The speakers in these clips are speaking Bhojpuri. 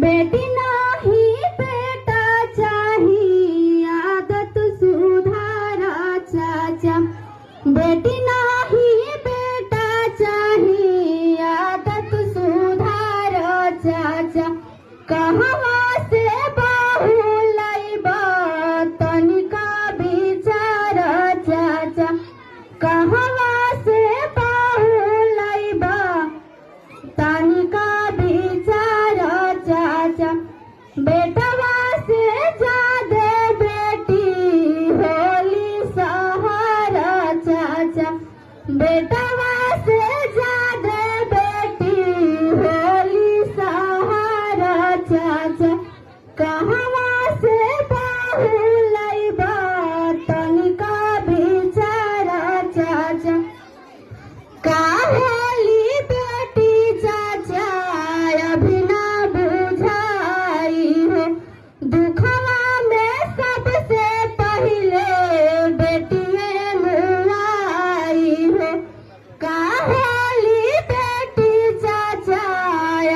बेटी नाही बेटा चाही आदत सुधारा चाचा। बेटी नाही बेटा चाही आदत सुधारा चाचा। कहवा से बहू लैबा तनिका विचार चाचा। कहवा से बहू लैबा तनिका विचार चाचा। बेटवा से जादे बेटी होली सहारा चाचा। बेटवा से जादे बेटी होली सहारा चाचा। कहवा से बहू लैबा तनिका विचार चाचा। का होली बेटी चाचा अभी ना बुझाई हो। दुखवा में सबसे पहले बेटिए मुआई हो। का होली बेटी चाचा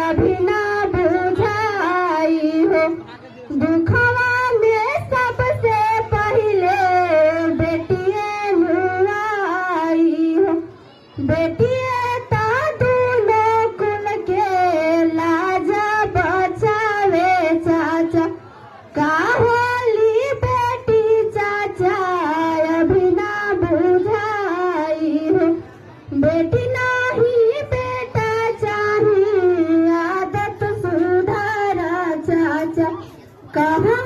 अभी ना बुझाई हो। दुखवा में सबसे पहले बेटिए मुआई हो। बेटिए ता दोनों कुल के लाजा बचावे चाचा। का होली बेटी चाचा अभी ना बुझाई हो। बेटी नहीं बेटा चाही आदत सुधारा चाचा। कहा